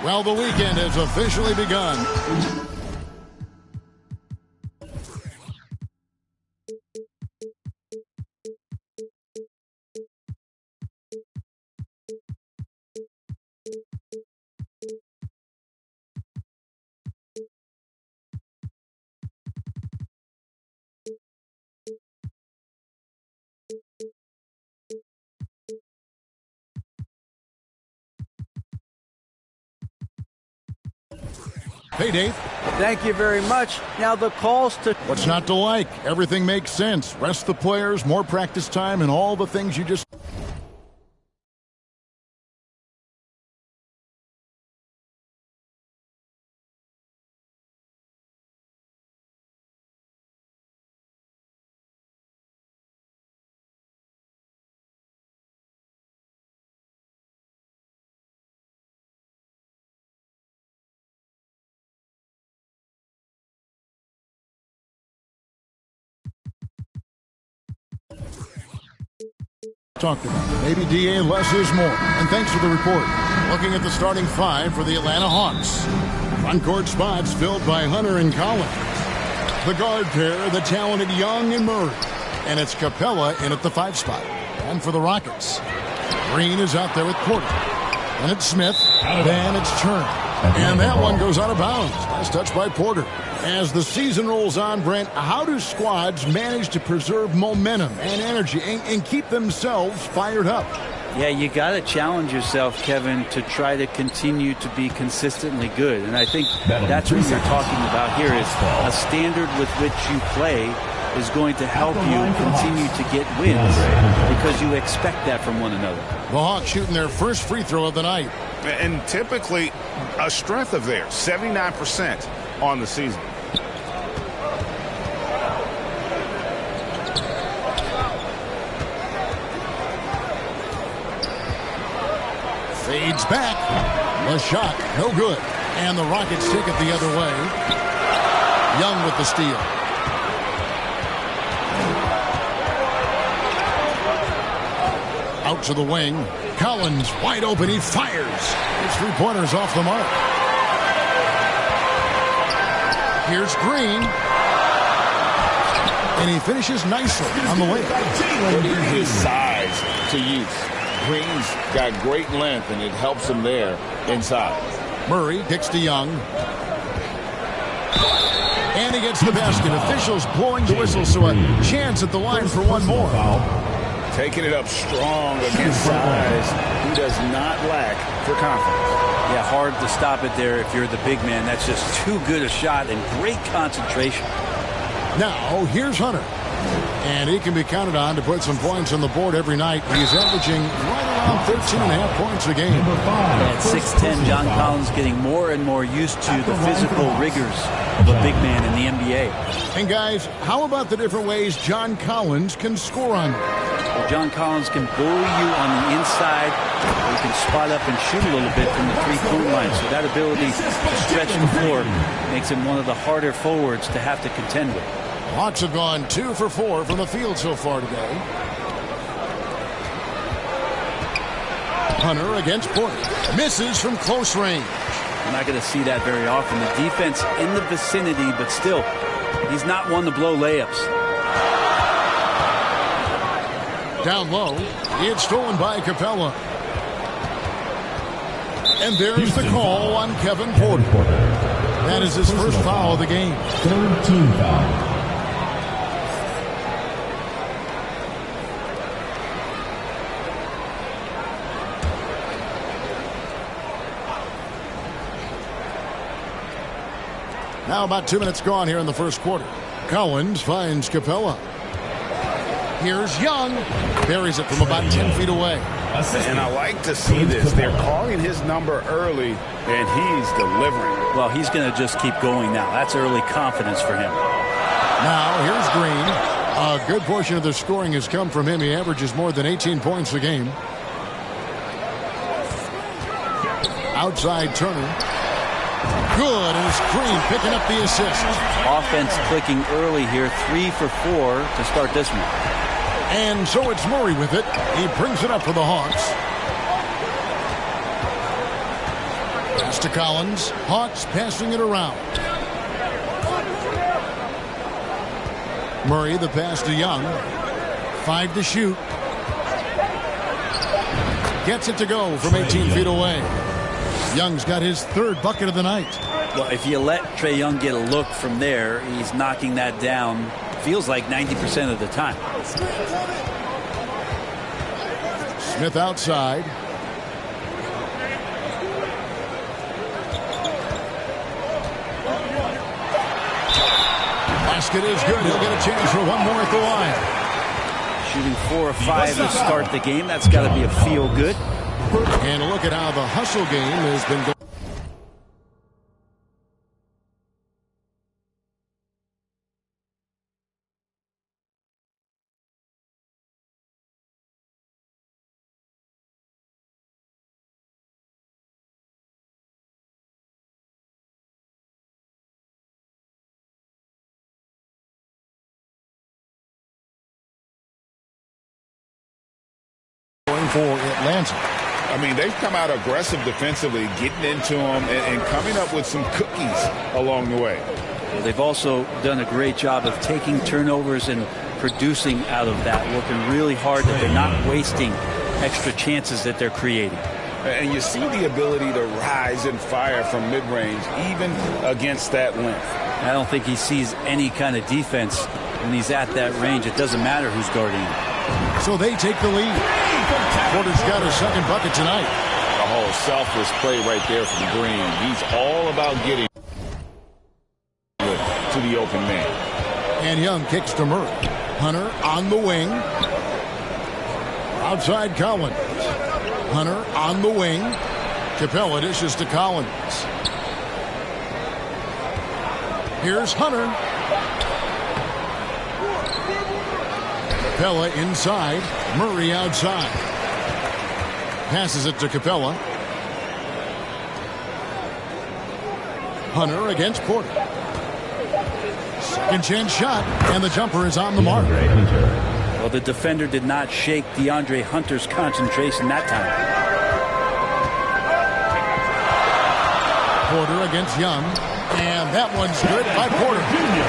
Well, the weekend has officially begun. Hey, Dave. Thank you very much. Now the calls to... What's not to like? Everything makes sense. Rest the players, more practice time, and all the things you just... talked about. Maybe DA less is more. And thanks for the report. Looking at the starting five for the Atlanta Hawks. Front court spots filled by Hunter and Collins. The guard pair, the talented Young and Murray. And it's Capella in at the 5 spot. And for the Rockets, Green is out there with Porter. And it's Smith. Then it's Turner. And that one goes out of bounds. Nice touch by Porter. As the season rolls on, Brent, how do squads manage to preserve momentum and energy and keep themselves fired up? Yeah, you got to challenge yourself, Kevin, to try to continue to be consistently good. And I think that's what you're talking about here is a standard with which you play is going to help you continue to get wins because you expect that from one another. The Hawks shooting their first free throw of the night. And typically a strength of theirs, 79% on the season. Fades back. The shot, no good. And the Rockets take it the other way. Young with the steal. Out to the wing. Collins wide open. He fires. His 3-pointers off the mark. Here's Green. And he finishes nicely on the way. His size to use. Green's got great length, and it helps him there inside. Murray kicks to Young. And he gets the basket. Officials blowing the whistle, so a chance at the line for one more. Taking it up strong against size. He does not lack for confidence. Yeah, hard to stop it there if you're the big man. That's just too good a shot and great concentration. Now, here's Hunter. And he can be counted on to put some points on the board every night. He's averaging right around 13.5 points a game. At 6'10", John Collins getting more and more used to the physical rigors of a big man in the NBA. And guys, how about the different ways John Collins can score on you? Well, John Collins can bully you on the inside, or he can spot up and shoot a little bit from the 3-point line. So that ability to stretch the floor makes him one of the harder forwards to have to contend with. Hawks have gone 2 for 4 from the field so far today. Hunter against Porter. Misses from close range. You're not going to see that very often. The defense in the vicinity, but still, he's not one to blow layups. Down low. It's stolen by Capella. And there's the call on Kevin Porter. That is his first foul of the game. 13 foul. Now about 2 minutes gone here in the first quarter. Collins finds Capella. Here's Young. Buries it from about 10 feet away. And I like to see this. They're calling his number early, and he's delivering. Well, he's going to just keep going now. That's early confidence for him. Now, here's Green. A good portion of the scoring has come from him. He averages more than 18 points a game. Outside Turner. Good, and it's Green picking up the assist. Offense clicking early here, 3 for 4 to start this one. And so it's Murray with it. He brings it up for the Hawks. Pass to Collins. Hawks passing it around. Murray, the pass to Young. 5 to shoot. Gets it to go from 18 feet away. Young's got his 3rd bucket of the night. Well, if you let Trae Young get a look from there, he's knocking that down, feels like 90% of the time. Smith outside. Basket is good. He'll get a chance for one more at the line. Shooting 4 or 5 to start the game. That's got to be a feel good. And look at how the hustle game has been going. For Atlanta. I mean, they've come out aggressive defensively, getting into them and coming up with some cookies along the way. Well, they've also done a great job of taking turnovers and producing out of that, working really hard that they're not wasting extra chances that they're creating. And you see the ability to rise and fire from mid-range, even against that length. I don't think he sees any kind of defense when he's at that range. It doesn't matter who's guarding him. So they take the lead. Porter's got his 2nd bucket tonight. A whole selfless play right there from Green. He's all about getting to the open man. And Young kicks to Murray. Hunter on the wing. Outside Collins. Hunter on the wing. Capella dishes to Collins. Here's Hunter. Capella inside. Murray outside. Passes it to Capella. Hunter against Porter. 2nd chance shot, and the jumper is on the mark. Well, the defender did not shake DeAndre Hunter's concentration that time. Porter against Young, and that one's good by Porter.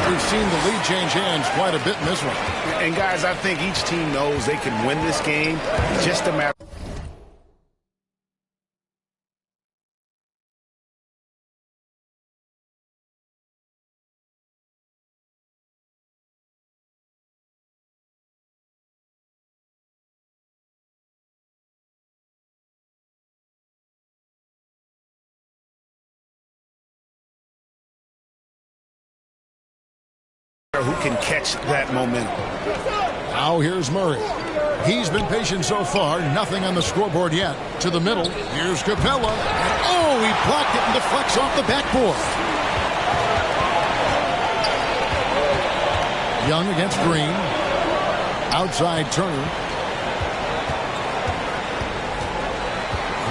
We've seen the lead change hands quite a bit in this one. And guys, I think each team knows they can win this game. Just a matter. Who can catch that momentum. Now here's Murray. He's been patient so far. Nothing on the scoreboard yet. To the middle. Here's Capella. And oh, he blocked it and deflects off the backboard. Young against Green. Outside Turner.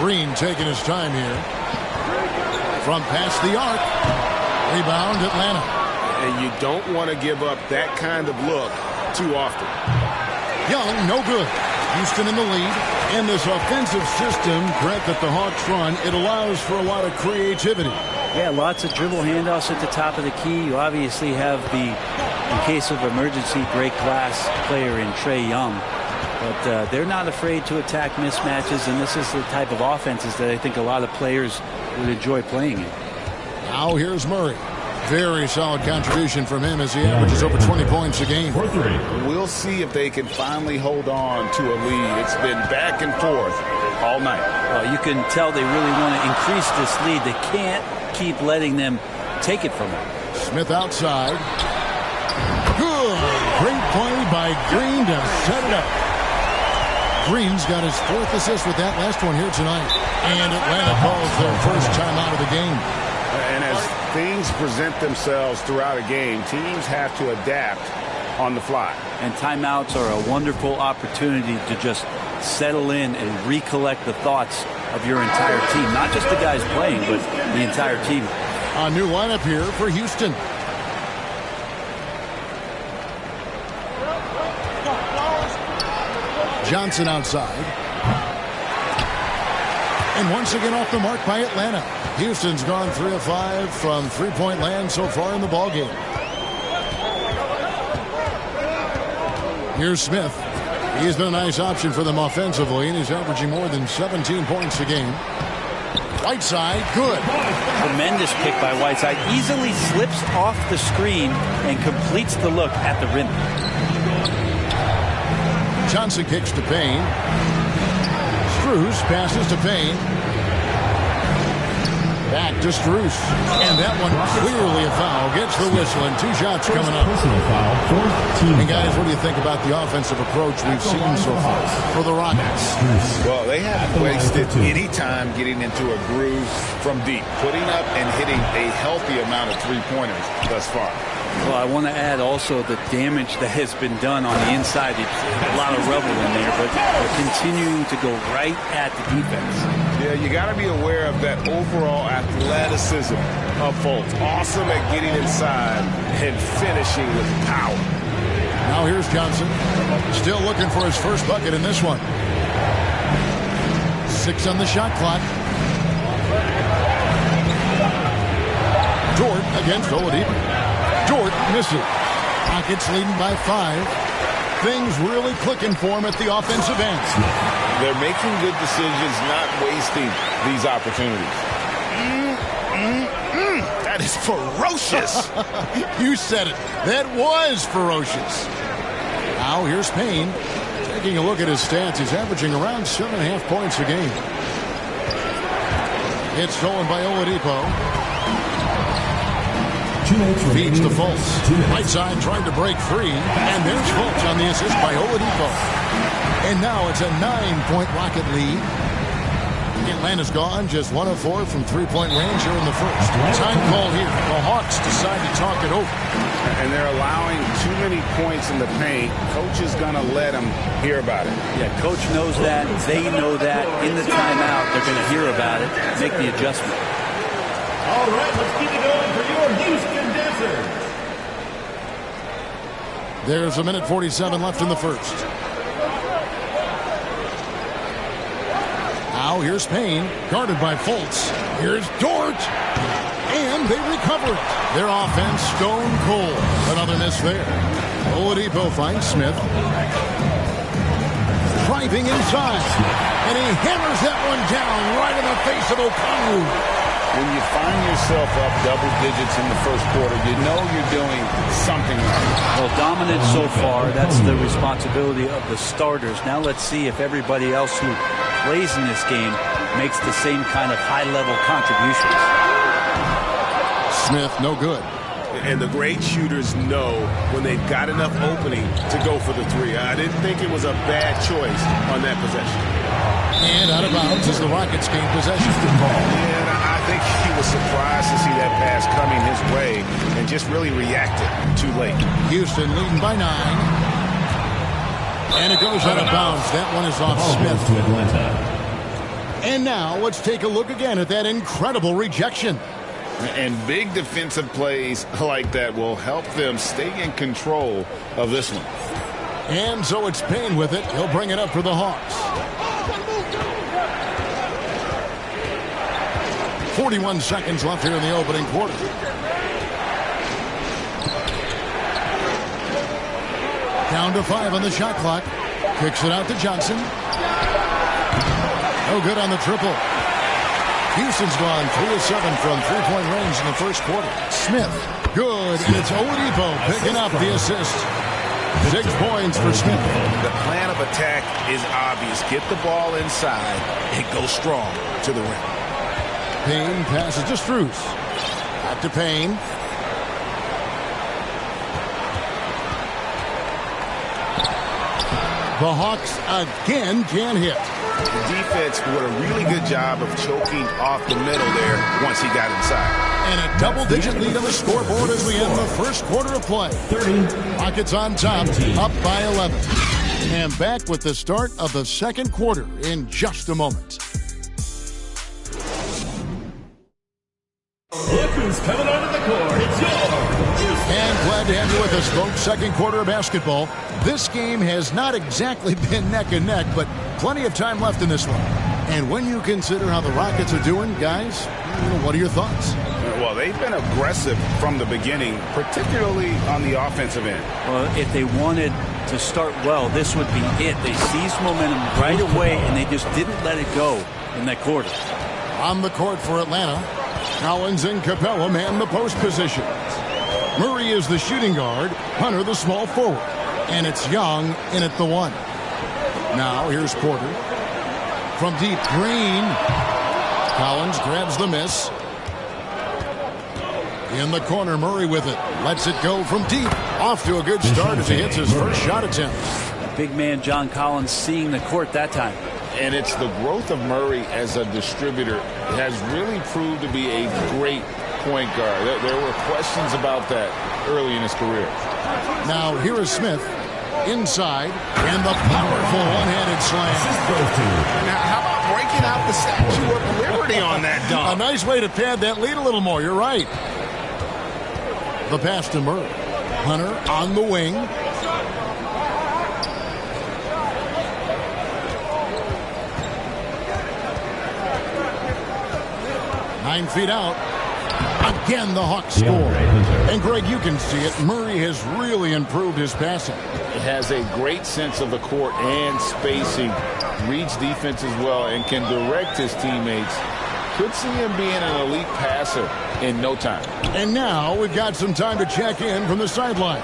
Green taking his time here. From past the arc. Rebound Atlanta. And you don't want to give up that kind of look too often. Young, no good. Houston in the lead. In this offensive system, Brett, that the Hawks run, it allows for a lot of creativity. Yeah, lots of dribble handoffs at the top of the key. You obviously have the, in case of emergency, great glass player in Trae Young. But they're not afraid to attack mismatches, and this is the type of offenses that I think a lot of players would enjoy playing in. Now here's Murray. Very solid contribution from him as he averages over 20 points a game. We'll see if they can finally hold on to a lead. It's been back and forth all night. Well, you can tell they really want to increase this lead. They can't keep letting them take it from them. Smith outside. Good. Great play by Green to set it up. Green's got his 4th assist with that last one here tonight. And Atlanta calls their first timeout of the game. And as things present themselves throughout a game, teams have to adapt on the fly. And timeouts are a wonderful opportunity to just settle in and recollect the thoughts of your entire team. Not just the guys playing, but the entire team. A new lineup here for Houston. Johnson outside. And once again off the mark by Atlanta. Houston's gone 3 of 5 from three-point land so far in the ballgame. Here's Smith. He's been a nice option for them offensively, and he's averaging more than 17 points a game. Whiteside, good. Tremendous pick by Whiteside. Easily slips off the screen and completes the look at the rim. Johnson kicks to Payne. Strus passes to Payne. Back to Strus. And that one clearly a foul. Gets the whistle, and 2 shots coming up. And guys, what do you think about the offensive approach we've seen so far for the Rockets? Well, they haven't wasted any time getting into a groove from deep, putting up and hitting a healthy amount of three-pointers thus far. Well, I want to add also the damage that has been done on the inside. A lot of rubble in there, but they're continuing to go right at the defense. Yeah, you got to be aware of that overall athleticism of Fultz. Awesome at getting inside and finishing with power. Now here's Johnson. Still looking for his first bucket in this one. 6 on the shot clock. Dort against Oladipo. Dort misses. Rockets leading by 5. Things really clicking for him at the offensive end. They're making good decisions, not wasting these opportunities. That is ferocious. You said it. That was ferocious. Now here's Payne. Taking a look at his stats, he's averaging around 7.5 points a game. It's stolen by Oladipo. Feeds to Fultz. Whiteside trying to break free. And there's Fultz on the assist by Oladipo. And now it's a 9-point Rocket lead. Atlanta's gone just 1 of 4 from three-point range here in the first. Time call here. The Hawks decide to talk it over. And they're allowing too many points in the paint. Coach is going to let them hear about it. Yeah, coach knows that. They know that. In the timeout, they're going to hear about it, make the adjustment. All right, let's keep it going for your Houston Dancers. There's 1:47 left in the first. Now here's Payne, guarded by Fultz. Here's Dort. And they recover it. Their offense stone cold. Another miss there. Oladipo finds Smith. Driving inside. And he hammers that one down right in the face of Okongwu. When you find yourself up double digits in the first quarter, you know you're doing something right. Well, dominant so far. That's the responsibility of the starters. Now let's see if everybody else who plays in this game makes the same kind of high-level contributions. Smith, no good. And the great shooters know when they've got enough opening to go for the three. I didn't think it was a bad choice on that possession. And out of bounds as the Rockets gain possession. And I think he was surprised to see that pass coming his way and just really reacted too late. Houston leading by 9. And it goes out of bounds. That one is off Smith. To Atlanta. And now let's take a look again at that incredible rejection. And big defensive plays like that will help them stay in control of this one. And so it's Payne with it. He'll bring it up for the Hawks. 41 seconds left here in the opening quarter. Down to 5 on the shot clock. Kicks it out to Johnson. No good on the triple. Houston's gone 3 of 7 from three-point range in the first quarter. Smith, good, and it's Oladipo picking up the assist. 6 points for Smith. The plan of attack is obvious. Get the ball inside and go strong to the rim. Payne passes to Strus. Back to Payne. The Hawks again can't hit. The defense did a really good job of choking off the middle there once he got inside. And a double-digit lead on the scoreboard as we end the first quarter of play. 30. Rockets on top, up by 11. And back with the start of the second quarter in just a moment. Look who's coming onto the court. It's yours. And glad to have you with us, folks. Second quarter of basketball. This game has not exactly been neck and neck, but plenty of time left in this one. And when you consider how the Rockets are doing, guys, What are your thoughts? Well, they've been aggressive from the beginning, particularly on the offensive end. Well, if they wanted to start well, this would be it. They seized momentum right away, and they just didn't let it go in that quarter. On the court for Atlanta, Collins and Capella man the post positions. Murray is the shooting guard, Hunter the small forward, and it's Young in at the 1. Now here's Porter. From deep, Green. Collins grabs the miss. In the corner, Murray with it. Lets it go from deep. Off to a good start as he hits his first shot attempt. Big man John Collins seeing the court that time. And it's the growth of Murray as a distributor has really proved to be a great point guard. There were questions about that early in his career. Now here is Smith. Inside, and the powerful one-handed slam. Now, how about breaking out the Statue of Liberty on that dunk? A nice way to pad that lead a little more. You're right. The pass to Murray. Hunter on the wing. Nine feet out. Again, the Hawks score. And, Greg, you can see it. Murray has really improved his passing. He has a great sense of the court and spacing. Reads defense as well and can direct his teammates. Could see him being an elite passer in no time. And now we've got some time to check in from the sidelines.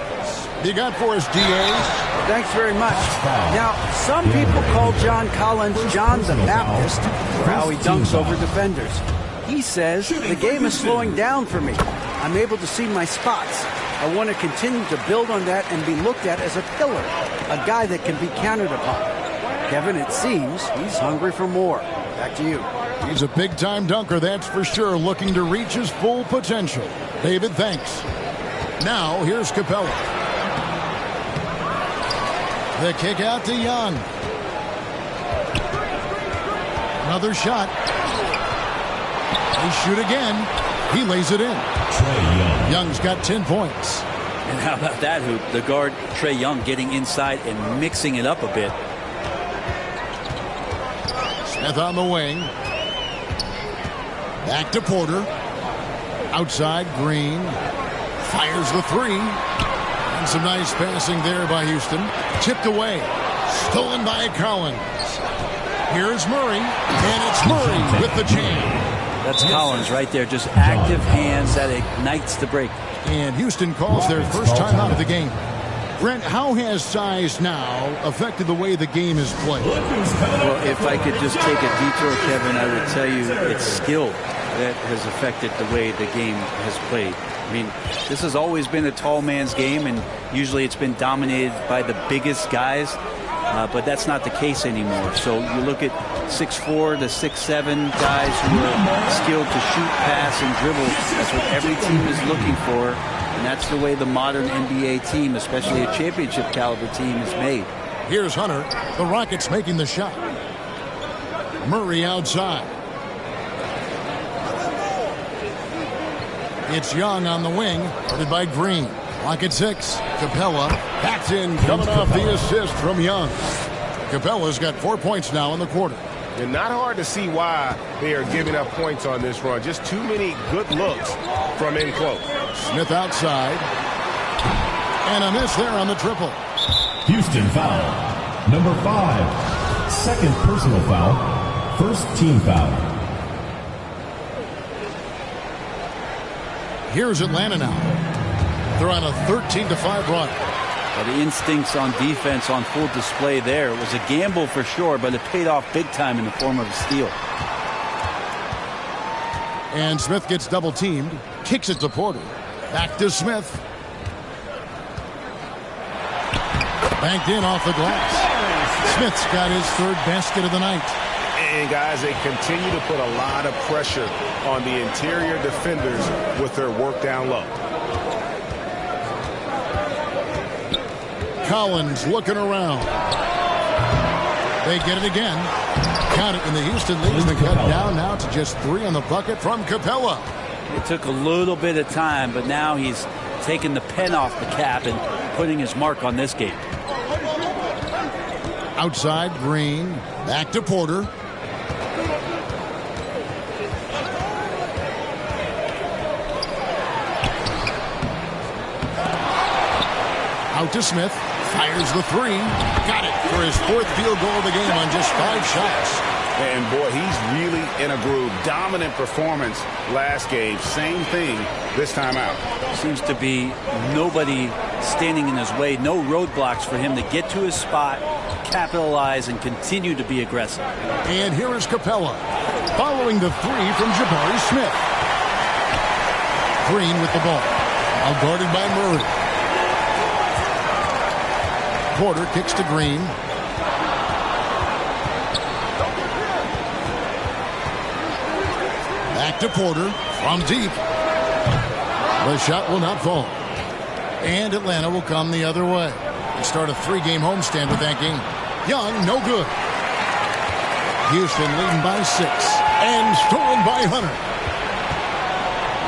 You got for us, D.A.? Thanks very much. Now, some people call John Collins John the Baptist for how he dunks over defenders. He says, the game is slowing down for me. I'm able to see my spots. I want to continue to build on that and be looked at as a pillar, a guy that can be counted upon. Kevin, it seems he's hungry for more. Back to you. He's a big-time dunker, that's for sure, looking to reach his full potential. David, thanks. Now, here's Capella. The kick out to Young. Another shot. They shoot again. He lays it in. Young's got 10 points. And how about that hoop? The guard, Trae Young, getting inside and mixing it up a bit. Smith on the wing. Back to Porter. Outside, Green. Fires the 3. And some nice passing there by Houston. Tipped away. Stolen by Collins. Here's Murray. And it's Murray with the jam. That's Collins right there. Just active hands that ignites the break. And Houston calls their first time out of the game. Brent, how has size now affected the way the game is played? Well, if I could just take a detour, Kevin, I would tell you it's skill that has affected the way the game has played. I mean, this has always been a tall man's game, and usually it's been dominated by the biggest guys. But that's not the case anymore. So you look at 6'4" to 6'7" guys who are skilled to shoot, pass, and dribble. That's what every team is looking for. And that's the way the modern NBA team, especially a championship caliber team, is made. Here's Hunter. The Rockets making the shot. Murray outside. It's Young on the wing, guarded by Green. Lock at 6. Capella backs in, coming off the assist from Young. Capella's got 4 points now in the quarter. And not hard to see why they are giving up points on this run. Just too many good looks from in close. Smith outside. And a miss there on the triple. Houston foul. Number 5. Second personal foul. First team foul. Here's Atlanta now. They're on a 13-5 run. Well, the instincts on defense on full display there. It was a gamble for sure, but it paid off big time in the form of a steal. And Smith gets double-teamed. Kicks it to Porter. Back to Smith. Banked in off the glass. Smith's got his third basket of the night. And, guys, they continue to put a lot of pressure on the interior defenders with their work down low. Collins looking around. They get it again. Count it, and the Houston lead's been cut down now to just 3 on the bucket from Capella. It took a little bit of time, but now he's taking the pen off the cap and putting his mark on this game. Outside, Green. Back to Porter. Out to Smith. Fires the three. Got it for his 4th field goal of the game on just 5 shots. And, boy, he's really in a groove. Dominant performance last game. Same thing this time out. Seems to be nobody standing in his way. No roadblocks for him to get to his spot, capitalize, and continue to be aggressive. And here is Capella. Following the three from Jabari Smith. Green with the ball. Now guarded by Murray. Porter kicks to Green. Back to Porter from deep. The shot will not fall. And Atlanta will come the other way. They start a 3-game homestand with that game. Young, no good. Houston leading by 6. And stolen by Hunter.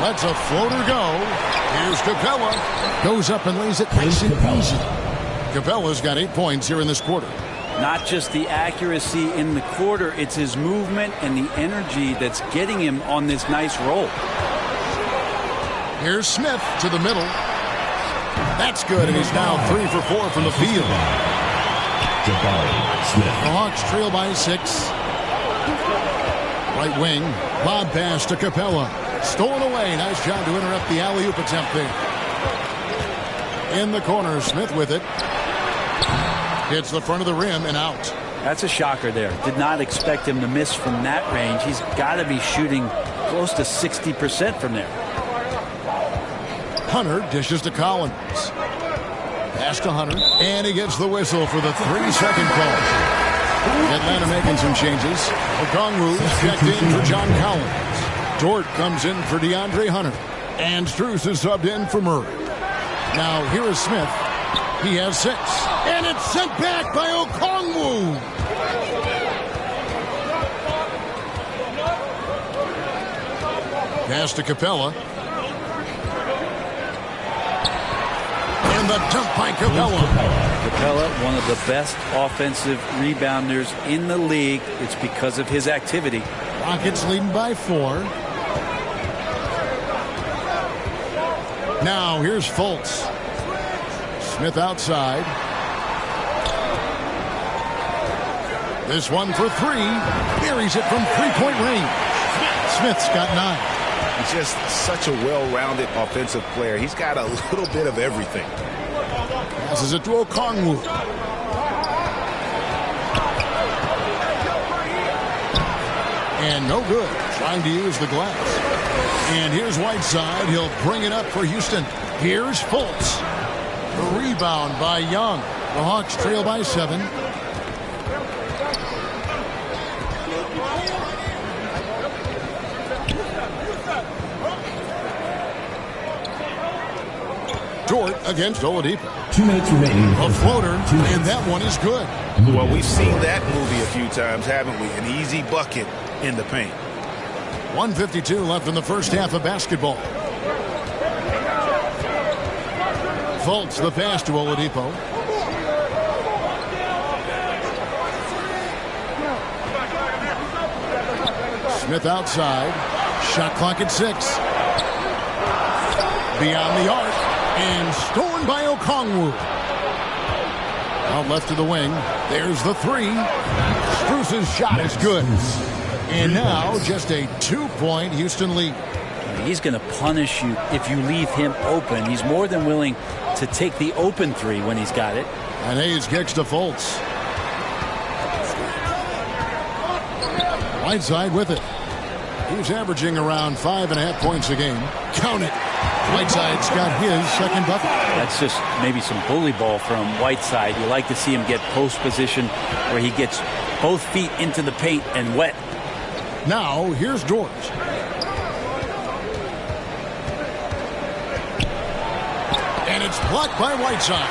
Lets a floater go. Here's Capella. Goes up and lays it nice and easy. Capella's got 8 points here in this quarter. Not just the accuracy in the quarter, it's his movement and the energy that's getting him on this nice roll. Here's Smith to the middle. That's good, and he's now 3 for 4 from the field. The Hawks trail by 6. Right wing, lob pass to Capella. Stolen away. Nice job to interrupt the alley-oop attempt there. In the corner, Smith with it. Hits the front of the rim and out. That's a shocker there. Did not expect him to miss from that range. He's got to be shooting close to 60% from there. Hunter dishes to Collins. Pass to Hunter. And he gets the whistle for the 3-second call. Atlanta making some changes. Okongwu checked in for John Collins. Dort comes in for DeAndre Hunter. And Strus is subbed in for Murray. Now here is Smith. He has 6. And it's sent back by Okongwu. Pass to Capella. And the dump by Capella. Capella, one of the best offensive rebounders in the league. It's because of his activity. Rockets leading by 4. Now here's Fultz. Smith outside. This one for 3. Buries it from 3-point range. Smith's got 9. He's just such a well-rounded offensive player. He's got a little bit of everything. Passes it to Okongwu. And no good. Trying to use the glass. And here's Whiteside. He'll bring it up for Houston. Here's Fultz. The rebound by Young. The Hawks trail by 7. Dort against Oladipo. 2 minutes remaining. A floater, and that one is good. Well, we've seen that movie a few times, haven't we? An easy bucket in the paint. 1:52 left in the first half of basketball. Fultz the pass to Oladipo. Smith outside. Shot clock at 6. Beyond the arc. And stolen by Okongwu. Out left to the wing. There's the 3. Strus's shot is good. And now just a 2-point Houston lead. He's going to punish you if you leave him open. He's more than willing to take the open 3 when he's got it. And Hayes kicks to Fultz. Whiteside with it. He's averaging around 5.5 points a game. Count it. Whiteside's got his second bucket. That's just maybe some bully ball from Whiteside. You like to see him get post position where he gets both feet into the paint and wet. Now, here's George. And it's blocked by Whiteside.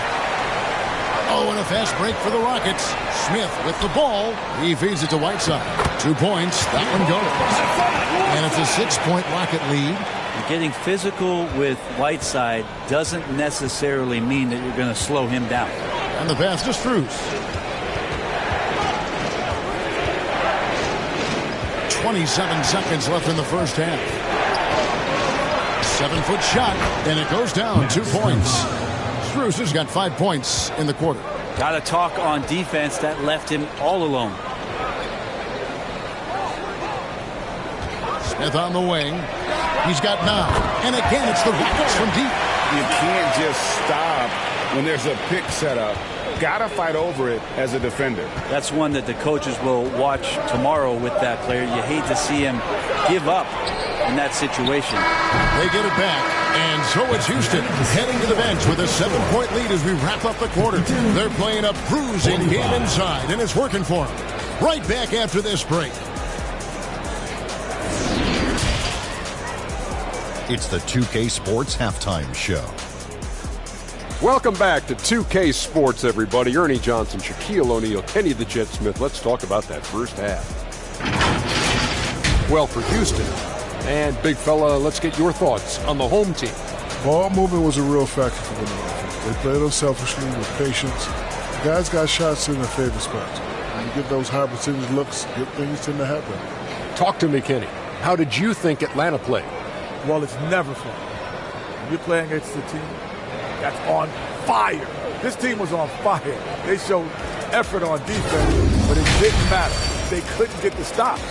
Oh, and a fast break for the Rockets. Smith with the ball. He feeds it to Whiteside. 2 points. That one goes. And it's a 6-point Rocket lead. Getting physical with Whiteside doesn't necessarily mean that you're going to slow him down. And the pass to Strus. 27 seconds left in the first half. 7-foot shot, and it goes down. 2 points. Strus has got 5 points in the quarter. Got to talk on defense that left him all alone. Smith on the wing. He's got 9. And again, it's the Rockets from deep. You can't just stop when there's a pick set up. Got to fight over it as a defender. That's one that the coaches will watch tomorrow with that player. You hate to see him give up in that situation. They get it back, and so it's Houston heading to the bench with a 7-point lead as we wrap up the quarter. They're playing a bruising game inside, and it's working for them. Right back after this break. It's the 2K Sports Halftime Show. Welcome back to 2K Sports, everybody. Ernie Johnson, Shaquille O'Neal, Kenny the Jet Smith. Let's talk about that first half. Well, for Houston, and big fella, let's get your thoughts on the home team. Ball movement was a real factor for them. They played unselfishly with patience. The guys got shots in their favorite spots. When you get those high percentage looks, good things tend to happen. Talk to me, Kenny. How did you think Atlanta played? Well, it's never fun. When you're playing against a team that's on fire. This team was on fire. They showed effort on defense, but it didn't matter. They couldn't get the stops.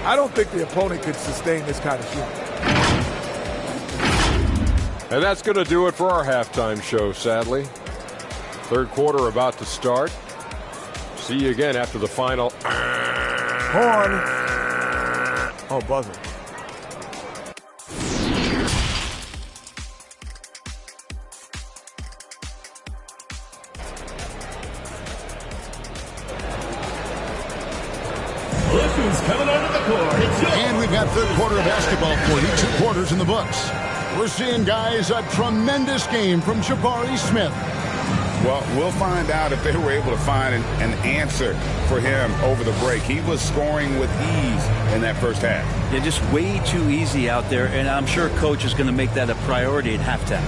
I don't think the opponent could sustain this kind of shooting. And that's going to do it for our halftime show, sadly. Third quarter about to start. See you again after the final. Horn. Oh, buzzer. Look who's coming onto the court. And we've got third quarter of basketball for you. 2 quarters in the books. We're seeing, guys, a tremendous game from Jabari Smith. Well, we'll find out if they were able to find an answer for him over the break. He was scoring with ease in that first half. They're just way too easy out there, and I'm sure Coach is going to make that a priority at halftime.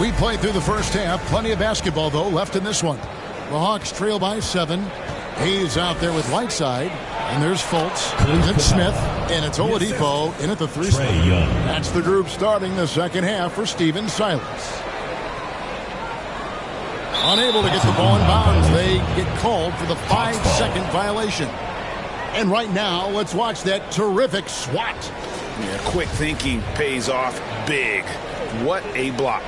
We played through the first half. Plenty of basketball, though, left in this one. The Hawks trail by 7. Hayes out there with Whiteside. And there's Fultz, and Smith, and it's Oladipo in at the 3 spot. That's the group starting the second half for Stephen Silas. Unable to get the ball in bounds. They get called for the 5-second violation. And right now, let's watch that terrific swat. Yeah, quick thinking pays off big. What a block.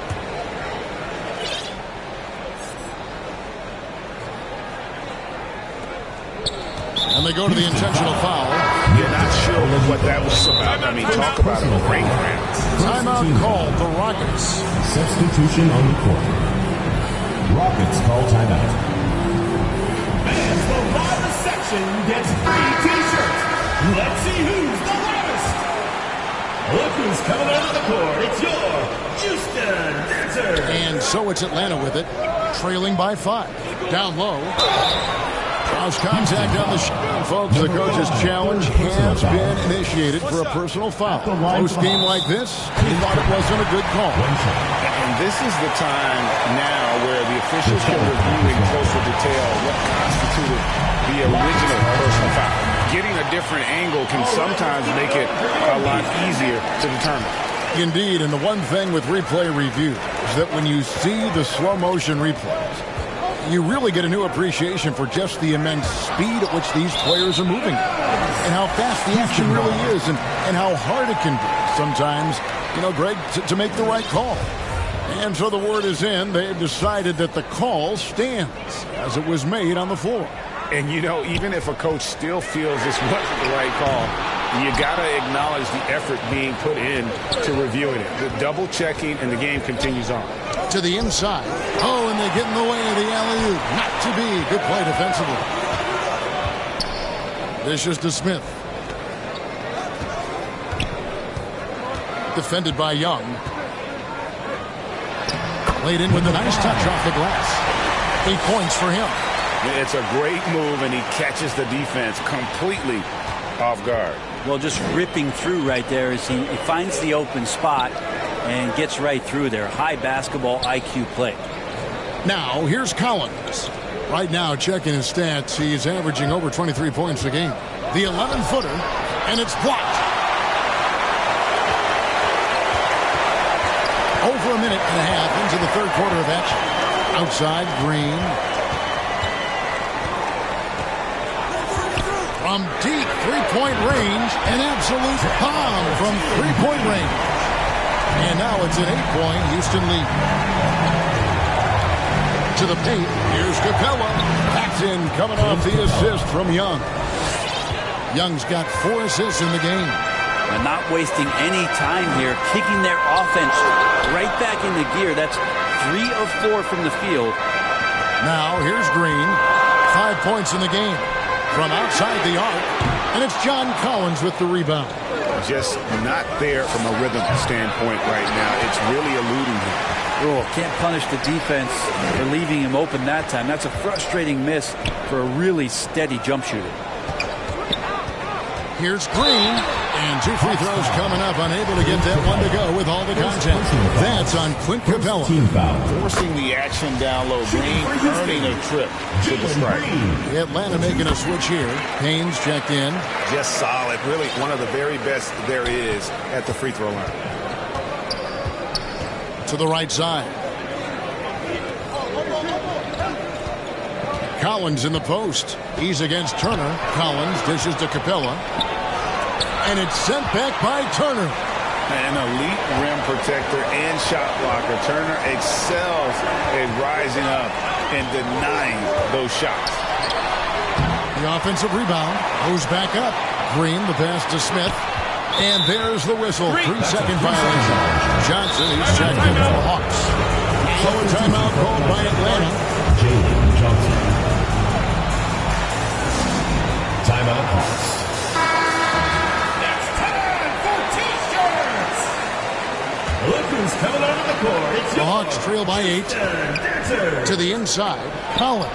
And they go to the intentional foul. You're not sure what that was about. I mean, talk about a great round. Timeout called the Rockets. Substitution on the court. Rockets call timeout. And the loudest section gets free T-shirts. Let's see who's the loudest. Look who's coming out of the court. It's your Houston Dancers. And so it's Atlanta with it, trailing by 5. Down low. House contact on the shot, folks. The coach's challenge has been initiated for a personal foul. Close game like this, he thought it wasn't a good call. And this is the time now where the officials can review in closer detail what constituted the original personal foul. Getting a different angle can sometimes make it a lot easier to determine. Indeed, and the one thing with replay review is that when you see the slow motion replays, you really get a new appreciation for just the immense speed at which these players are moving and how fast the action really is and how hard it can be sometimes, Greg, to make the right call. And so the word is in. They've decided that the call stands as it was made on the floor. And, even if a coach still feels this wasn't the right call, you got to acknowledge the effort being put in to reviewing it. The double checking, and the game continues on. To the inside. Oh, and they get in the way of the alley-oop. Not to be. Good play defensively. Dishes to Smith. Defended by Young. Played in with a nice touch off the glass. 8 points for him. It's a great move, and he catches the defense completely off guard. Well, just ripping through right there as he finds the open spot and gets right through there. High basketball IQ play. Now, here's Collins. Right now, checking his stats, he's averaging over 23 points a game. The 11-footer, and it's blocked. over a minute and a half into the third quarter of action. Outside, Green. From deep three-point range, an absolute bomb from three-point range. And now it's an 8-point Houston lead. To the paint, here's Capella. Packed in, coming off the assist from Young. Young's got 4 assists in the game. And not wasting any time here, kicking their offense right back into gear. That's 3 of 4 from the field. Now here's Green. 5 points in the game. From outside the arc, and it's John Collins with the rebound. Just not there from a rhythm standpoint right now. It's really eluding him. Oh, can't punish the defense for leaving him open that time. That's a frustrating miss for a really steady jump shooter. Here's Green, and 2 free throws coming up, unable to get that one to go with all the contact. That's on Clint Capella. Forcing the action down low. Green earning a trip to the strike. Atlanta making a switch here. Haynes checked in. Just solid. Really one of the very best there is at the free throw line. To the right side. Collins in the post. He's against Turner. Collins dishes to Capella. And it's sent back by Turner. An elite rim protector and shot blocker. Turner excels at rising up and denying those shots. The offensive rebound goes back up. Green, the pass to Smith. And there's the whistle. 3-second violation. Johnson is checked in for the Hawks. So a timeout called by Atlanta. Jalen Johnson. Timeout Hawks. Look who's coming onto the court. It's the Hawks trail by 8. To the inside. Collins.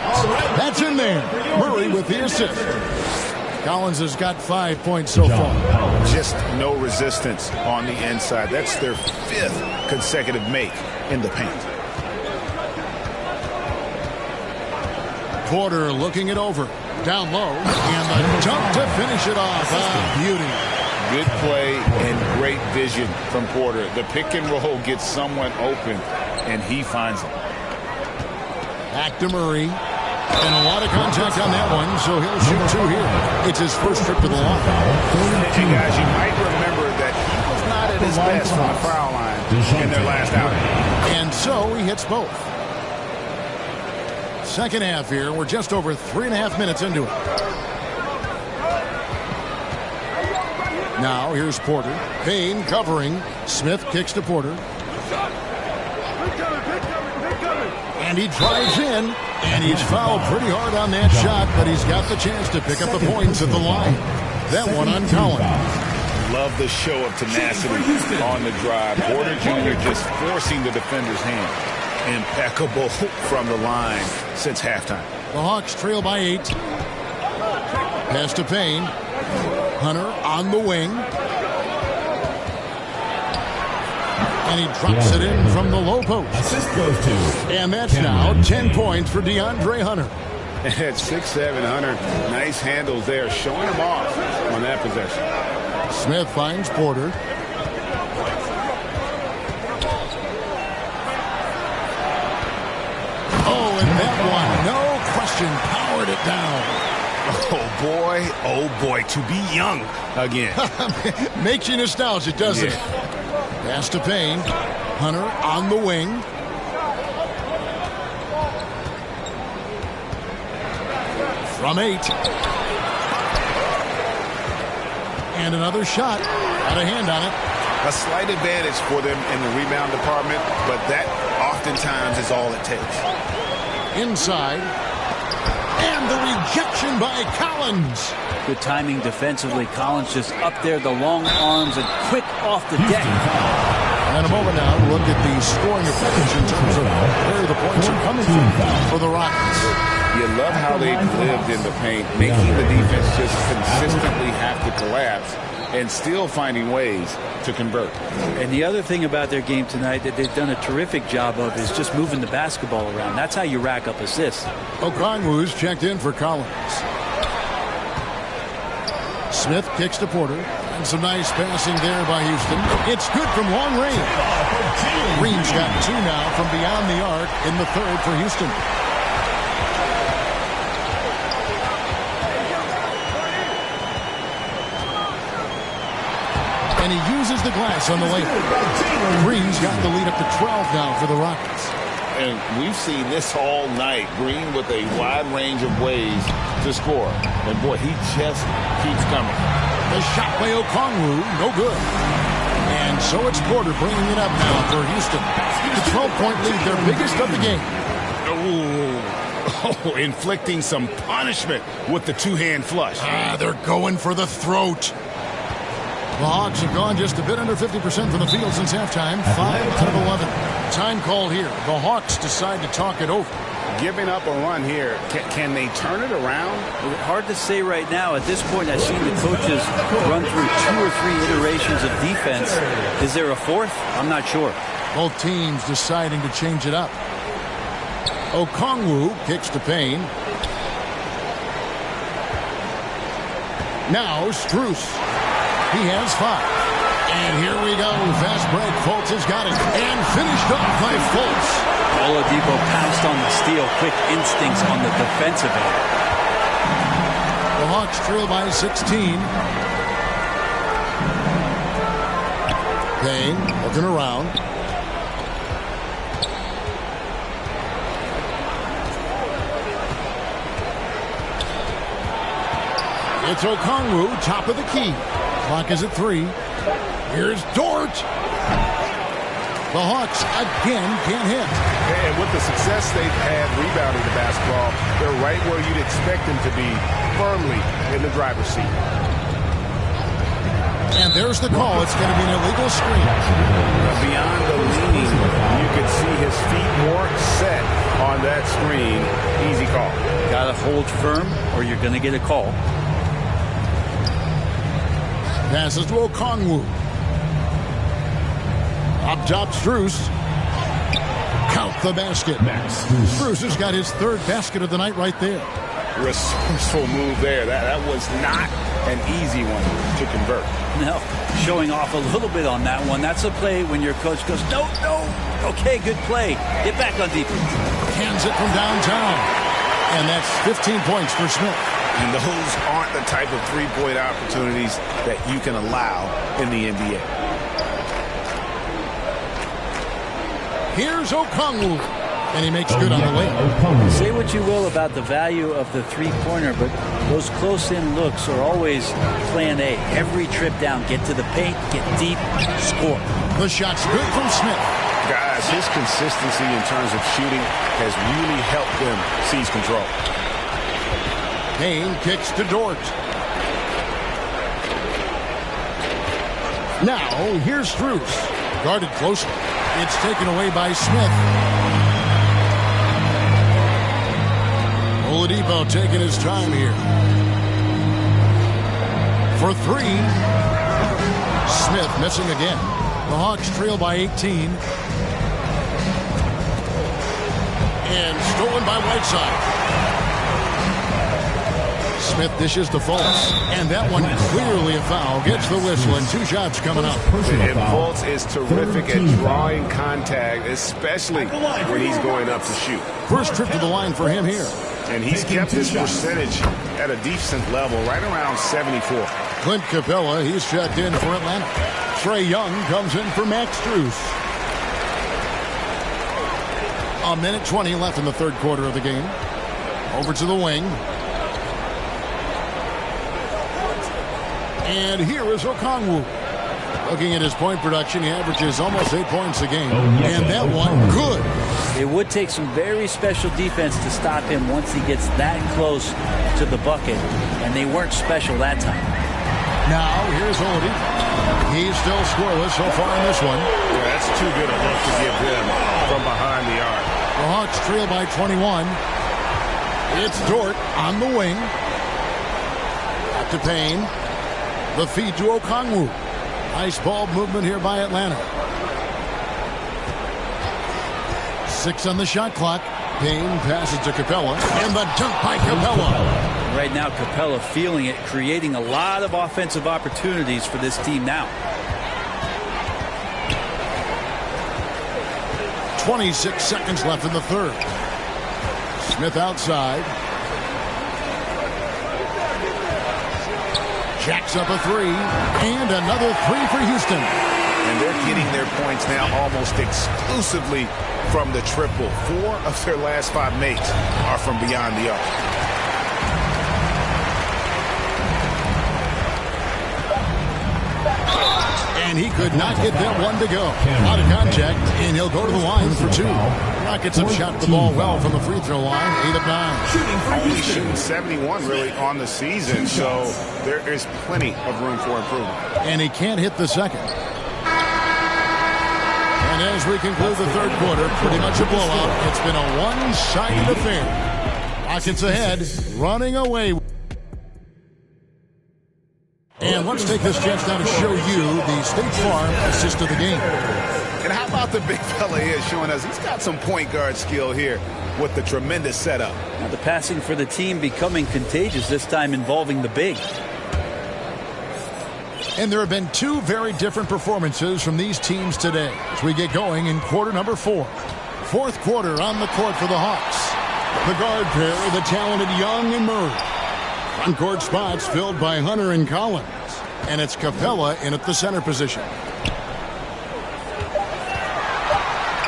That's in there. Murray with the assist. Collins has got 5 points so far. Just no resistance on the inside. That's their 5th consecutive make in the paint. Porter looking it over. Down low. And the jump to finish it off. Beauty. Good play and great vision from Porter. The pick and roll gets someone open, and he finds it. Back to Murray. And a lot of contact on that one, so he'll shoot 2 here. It's his first trip to the line. And guys, you might remember that he was not at his best from the foul line in their last outing. And so he hits both. Second half here. We're just over 3.5 minutes into it. Now here's Porter. Payne covering. Smith kicks to Porter. And he drives in. And he's fouled pretty hard on that shot, but he's got the chance to pick up the points at the line. That one on Collins. Love the show of tenacity on the drive. Porter Jr. just forcing the defender's hand. Impeccable from the line since halftime. The Hawks trail by 8. Pass to Payne. Hunter on the wing. And he drops it in from the low post. Assist goes to. And that's now 10 points for DeAndre Hunter. At 6'7", Hunter, nice handles there, showing him off on that possession. Smith finds Porter. Oh, and that one, no question, powered it down. Oh boy, to be young again. Makes you nostalgic, doesn't it? Pass to Payne. Hunter on the wing. From 8. And another shot. Got a hand on it. A slight advantage for them in the rebound department, but that oftentimes is all it takes. Inside. And the rejection by Collins. Good timing defensively. Collins just up there, the long arms, and quick off the deck. And a moment now, look at the scoring effectiveness in terms of where the points are coming from for the Rockets. You love how they've lived in the paint, making the defense just consistently have to collapse and still finding ways to convert. And the other thing about their game tonight that they've done a terrific job of is just moving the basketball around. That's how you rack up assists. Okongwu's checked in for Collins. Smith kicks to Porter. And some nice passing there by Houston. It's good from long range. Green's got 2 now from beyond the arc in the third for Houston. And he uses the glass on the layup. Green's got the lead up to 12 now for the Rockets. And we've seen this all night. Green with a wide range of ways to score. And boy, he just keeps coming. The shot by Okongwu, no good. And so it's Porter bringing it up now for Houston. The 12-point lead, their biggest of the game. Oh, inflicting some punishment with the two-hand flush. They're going for the throat. The Hawks have gone just a bit under 50% from the field since halftime. 5 out of 11. Time called here. The Hawks decide to talk it over. Giving up a run here. Can they turn it around? Hard to say right now. At this point, I've seen the coaches run through 2 or 3 iterations of defense. Is there a fourth? I'm not sure. Both teams deciding to change it up. Okongwu kicks to Payne. Now Strus. He has 5. And here we go. Fast break. Fultz has got it. And finished off by Fultz. Oladipo pounced on the steal. Quick instincts on the defensive end. The Hawks trail by 16. Payne looking around. It's Okongwu, top of the key. Clock is at 3. Here's Dort. The Hawks again can't hit. And with the success they've had rebounding the basketball, they're right where you'd expect them to be, firmly in the driver's seat. And there's the call. It's going to be an illegal screen. Beyond the leaning, you could see his feet more set on that screen. Easy call. Got to hold firm or you're going to get a call. Passes to Okongwu. Up top, Strus. Count the basket. Strus has got his 3rd basket of the night right there. Resourceful move there. That was not an easy one to convert. No, showing off a little bit on that one. That's a play when your coach goes, no. Okay, good play. Get back on defense. Hands it from downtown. And that's 15 points for Smith. And those aren't the type of three-point opportunities that you can allow in the NBA. Here's Okongwu. And he makes good on the way. Say what you will about the value of the three-pointer, but those close-in looks are always plan A. Every trip down, get to the paint, get deep, score. The shot's good from Smith. Guys, his consistency in terms of shooting has really helped them seize control. Payne kicks to Dort. Now, here's Strus. Guarded closely. It's taken away by Smith. Oladipo taking his time here. For 3. Smith missing again. The Hawks trail by 18. And stolen by Whiteside. Smith dishes to Fultz. And that one clearly a foul. Gets the whistle and 2 shots coming up. And Fultz is terrific at drawing contact, especially when he's going up to shoot. First trip to the line for him here. And he's kept his percentage at a decent level, right around 74. Clint Capella, he's checked in for Atlanta. Trae Young comes in for Max Strus. 1:20 left in the 3rd quarter of the game. Over to the wing. And here is Okongwu. Looking at his point production, he averages almost 8 points a game. And that one, good. It would take some very special defense to stop him once he gets that close to the bucket. And they weren't special that time. Now, here's Oladipo. He's still scoreless so far in this one. Yeah, that's too good a look to give them from behind the arc. The Hawks trail by 21. It's Dort on the wing. Back to Payne. The feed to Okongwu. Nice ball movement here by Atlanta. 6 on the shot clock. Payne passes to Capella. And the dunk by Capella. Right now, Capella feeling it, creating a lot of offensive opportunities for this team now. 26 seconds left in the third. Smith outside. Jacks up a three. And another three for Houston. And they're getting their points now almost exclusively from the triple. 4 of their last 5 makes are from beyond the arc. And he could not get that one to go. Out of contact, and he'll go to the line for 2. Rockets have shot the ball well from the free throw line, 8 of 9. Only shooting 71 really on the season, so there is plenty of room for improvement. And he can't hit the second. And as we conclude the third quarter, pretty much a blowout. It's been a one-sided affair. Rockets ahead, running away. And let's take this chance now to show you the State Farm assist of the game. And how about the big fella here showing us he's got some point guard skill here with the tremendous setup. Now the passing for the team becoming contagious, this time involving the big. And there have been 2 very different performances from these teams today as we get going in quarter number 4. Fourth quarter on the court for the Hawks. The guard pair, the talented Young and Murray. Front court spots filled by Hunter and Collins. And it's Capella in at the center position.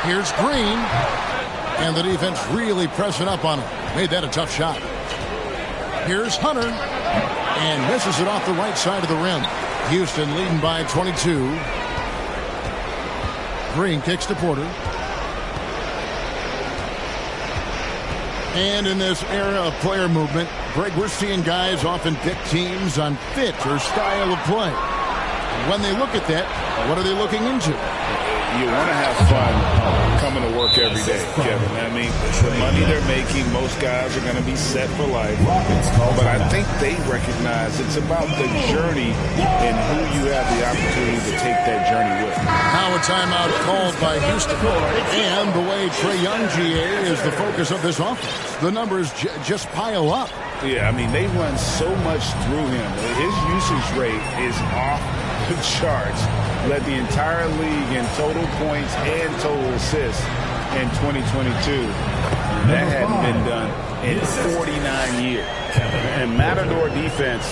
Here's Green. And the defense really pressing up on him. Made that a tough shot. Here's Hunter. And misses it off the right side of the rim. Houston leading by 22. Green kicks to Porter. And in this era of player movement, Greg, we're seeing guys often pick teams on fit or style of play. When they look at that, what are they looking into? You want to have fun coming to work every day, Kevin. I mean, the money they're making, most guys are going to be set for life. But I think they recognize it's about the journey and who you have the opportunity to take that journey with. Now a timeout called by Houston. And the way Trae Young, GA, is the focus of this offense. The numbers just pile up. Yeah, I mean, they run so much through him. His usage rate is off the charts. Led the entire league in total points and total assists in 2022. That hadn't been done in 49 years. And Matador defense,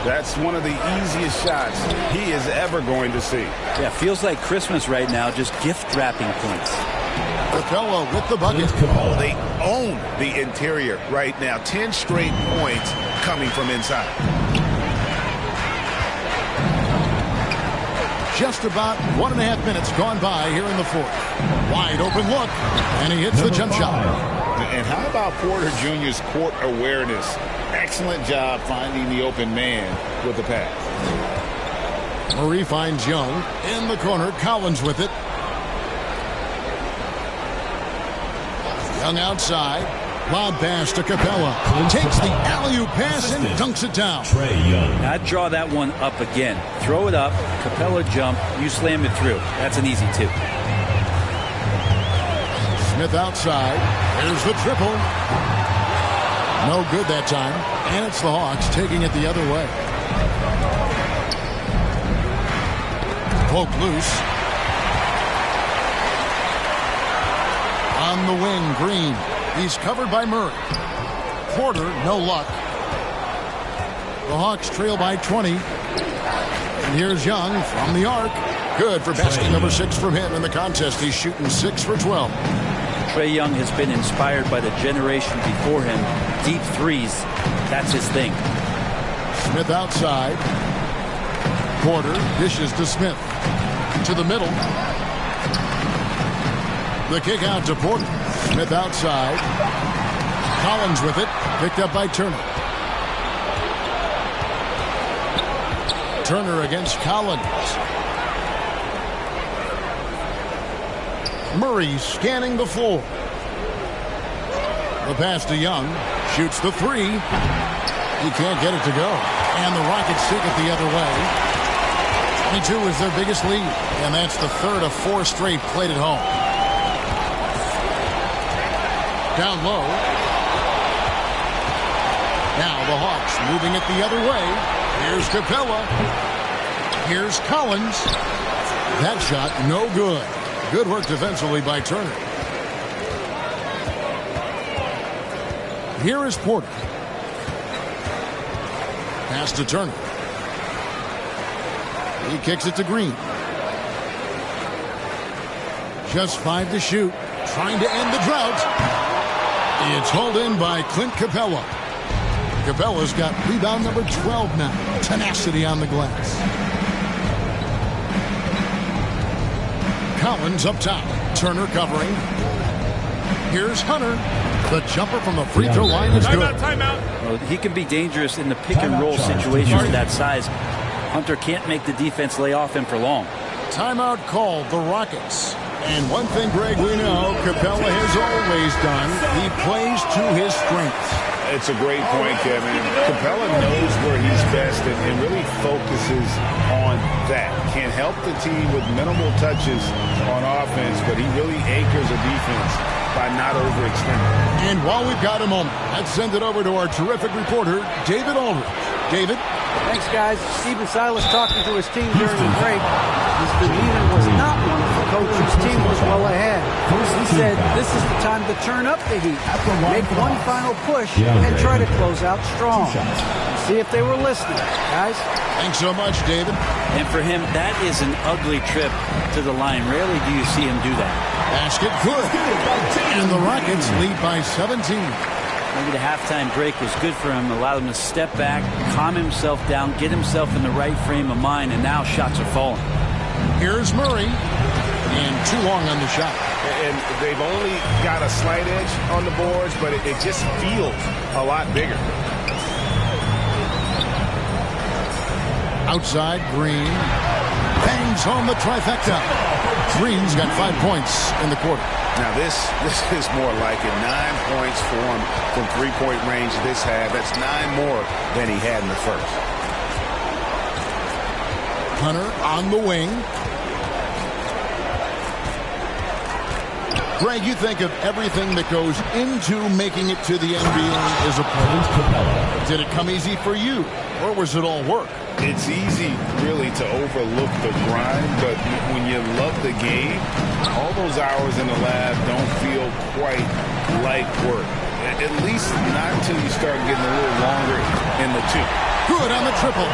that's one of the easiest shots he is ever going to see. Yeah, feels like Christmas right now, just gift wrapping points. Capella with the bucket. Oh, they own the interior right now. 10 straight points coming from inside. Just about 1.5 minutes gone by here in the fourth. Wide open look, and he hits the jump shot. And how about Porter Jr.'s court awareness? Excellent job finding the open man with the pass. Murray finds Young in the corner. Collins with it. Young outside. Lob pass to Capella. Takes the alley-oop pass and dunks it down. I'd draw that one up again. Throw it up, Capella jump, you slam it through. That's an easy 2. Smith outside. There's the triple. No good that time. And it's the Hawks taking it the other way. Cloak loose. On the wing, Green. He's covered by Murray. Porter, no luck. The Hawks trail by 20. And here's Young from the arc. Good for basket number 6 from him in the contest. He's shooting 6 for 12. Trae Young has been inspired by the generation before him. Deep threes, that's his thing. Smith outside. Porter dishes to Smith. To the middle. The kick out to Porter. Smith outside. Collins with it. Picked up by Turner. Turner against Collins. Murray scanning the floor. The pass to Young. Shoots the 3. He can't get it to go. And the Rockets take it the other way. 22 is their biggest lead. And that's the third of 4 straight played at home. Down low. Now the Hawks moving it the other way. Here's Capella. Here's Collins. That shot, no good. Good work defensively by Turner. Here is Porter. Pass to Turner. He kicks it to Green. Just 5 to shoot. Trying to end the drought. It's hauled in by Clint Capella. Capella's got rebound number 12 now. Tenacity on the glass. Collins up top. Turner covering. Here's Hunter. The jumper from the free throw line is good. Timeout. Well, he can be dangerous in the pick and roll situation with that size. Hunter can't make the defense lay off him for long. Timeout called, the Rockets. And one thing, Greg, we know Capella has always done. He plays to his strengths. It's a great point, Kevin. Capella knows where he's best and really focuses on that. Can help the team with minimal touches on offense, but he really anchors a defense by not overextending. And while we've got a moment, let's send it over to our terrific reporter, David Aldridge. David? Thanks, guys. Stephen Silas talking to his team during the break. His demeanor was not wonderful. Coach's team was well ahead. He said this is the time to turn up the heat, make one final push, and try to close out strong. See if they were listening, guys. Thanks so much, David. And for him, that is an ugly trip to the line. Rarely do you see him do that. Basket good. And the Rockets lead by 17. Maybe the halftime break was good for him, allowed him to step back, calm himself down, get himself in the right frame of mind, and now shots are falling. Here's Murray, and too long on the shot. And they've only got a slight edge on the boards, but it just feels a lot bigger. Outside, Green bangs home the trifecta. Green's got 5 points in the quarter. Now this is more like it. 9 points for him from three-point range this half. That's 9 more than he had in the first. Hunter on the wing. Greg, you think of everything that goes into making it to the NBA as a player. Did it come easy for you, or was it all work? It's easy, really, to overlook the grind, but when you love the game, all those hours in the lab don't feel quite like work. At least not until you start getting a little longer in the two. Good on the triple.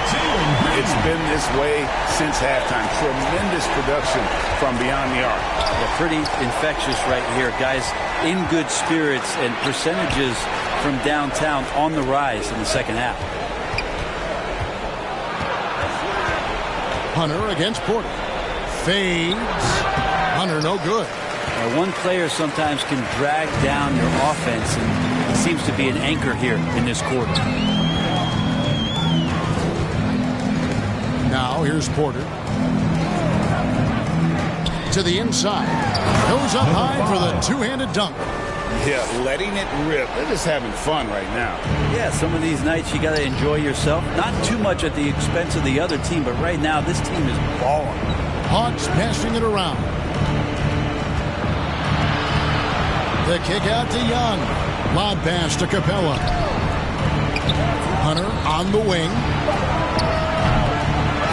It's been this way since halftime. Tremendous production from beyond the arc. They're pretty infectious right here. Guys in good spirits and percentages from downtown on the rise in the second half. Hunter against Porter. Fades. Hunter no good. Now, one player sometimes can drag down your offense, and it seems to be an anchor here in this quarter. Now here's Porter. To the inside. Goes up high for the two-handed dunk. Yeah, letting it rip. They're just having fun right now. Yeah, some of these nights you got to enjoy yourself. Not too much at the expense of the other team, but right now this team is balling. Hawks passing it around. The kick out to Young. Lob pass to Capella. Hunter on the wing.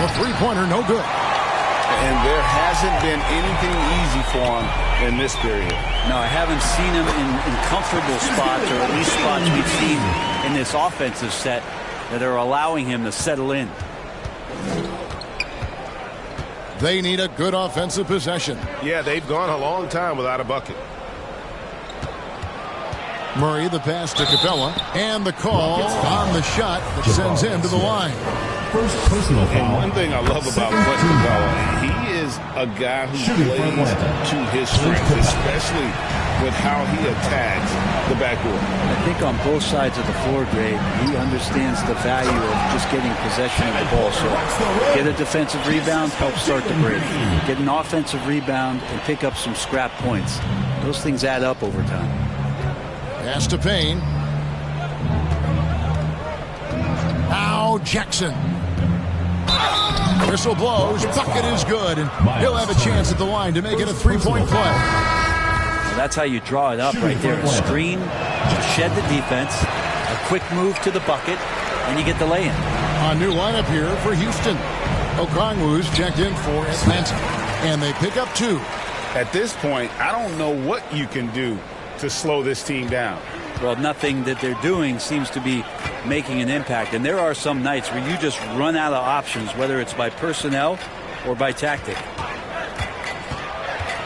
The three-pointer no good. And there hasn't been anything easy for him in this period. No, I haven't seen him in comfortable spots, or at least spots we've seen in this offensive set that are allowing him to settle in. They need a good offensive possession. Yeah, they've gone a long time without a bucket. Murray the pass to Capella, and the call on the shot that sends him to the line. First personal foul. And one thing I love about Clint Capella, he is a guy who plays to his strengths, especially with how he attacks the backboard. I think on both sides of the floor, Greg, he understands the value of just getting possession of the ball. So get a defensive rebound, help start the break. Get an offensive rebound and pick up some scrap points. Those things add up over time. Pass to Payne. Now Jackson. Whistle blows. Bucket is good. And he'll have a chance at the line to make it a three-point play. Well, that's how you draw it up right there. A screen to shed the defense. A quick move to the bucket, and you get the lay-in. A new lineup here for Houston. Okongwu's checked in for Atlanta, and they pick up 2. At this point, I don't know what you can do to slow this team down. Well, nothing that they're doing seems to be making an impact. And there are some nights where you just run out of options, whether it's by personnel or by tactic.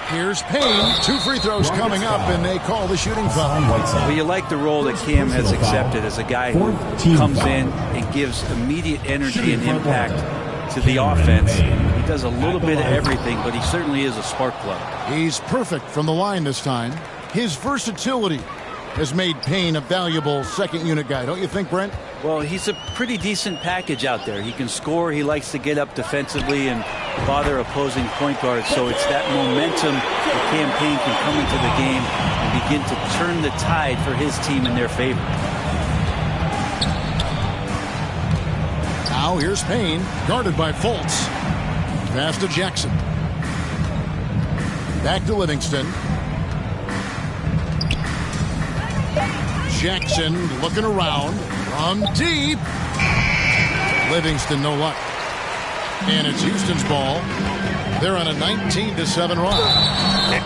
Here's Payne. 2 free throws coming up, and they call the shooting foul. Well, you like the role that Cam has accepted as a guy who comes in and gives immediate energy and impact to the offense. He does a little bit of everything, but he certainly is a spark plug. He's perfect from the line this time. His versatility has made Payne a valuable second-unit guy, don't you think, Brent? Well, he's a pretty decent package out there. He can score. He likes to get up defensively and bother opposing point guards. So it's that momentum that Cam Payne can come into the game and begin to turn the tide for his team in their favor. Now here's Payne, guarded by Fultz. Pass to Jackson. Back to Livingston. Jackson looking around from deep. Livingston no luck. And it's Houston's ball. They're on a 19-7 run.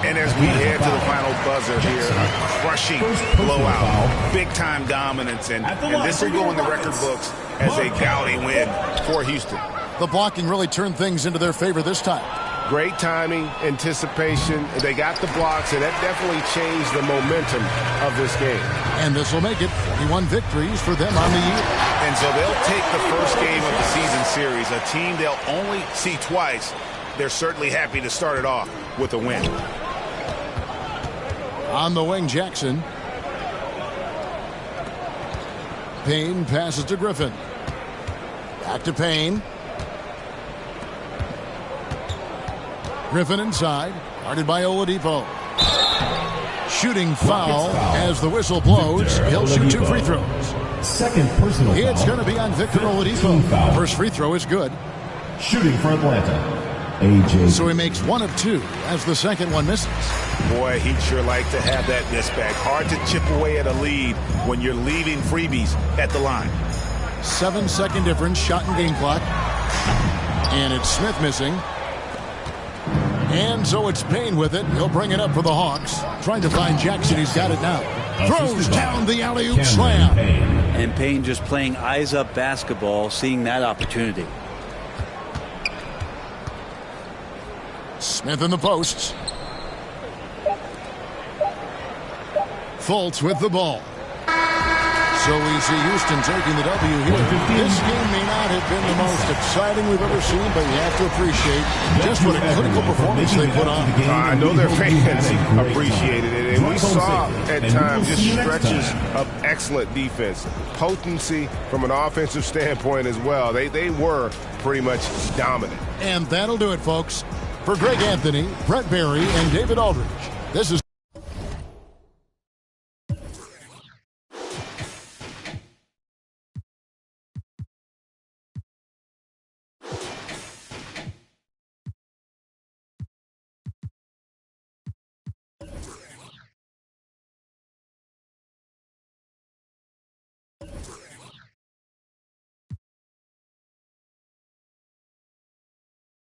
And as we head to the final buzzer here, a crushing blowout, big-time dominance, and this will go in the record books as a gaudy win for Houston. The blocking really turned things into their favor this time. Great timing, anticipation. They got the blocks, and that definitely changed the momentum of this game. And this will make it 41 victories for them on the year. And so they'll take the first game of the season series, a team they'll only see twice. They're certainly happy to start it off with a win. On the wing, Jackson. Payne passes to Griffin. Back to Payne. Griffin inside, guarded by Oladipo. Shooting foul as the whistle blows. He'll shoot 2 free throws. Second personal foul. It's going to be on Victor Oladipo. First free throw is good. Shooting for Atlanta, AJ. So he makes 1 of 2 as the second one misses. Boy, he'd sure like to have that miss back. Hard to chip away at a lead when you're leaving freebies at the line. 7-second difference, shot and game clock. And it's Smith missing. And so it's Payne with it. He'll bring it up for the Hawks. Trying to find Jackson. He's got it now. Throws down the alley-oop slam. And Payne just playing eyes-up basketball, seeing that opportunity. Smith in the posts. Fultz with the ball. So we see Houston taking the W here. This game may not have been the most exciting we've ever seen, but you have to appreciate just what a critical performance they put on. I know their fans appreciated it, and we saw at times just stretches of excellent defense. Potency from an offensive standpoint as well. They were pretty much dominant. And that'll do it, folks. For Greg Anthony, Brett Barry, and David Aldridge, this is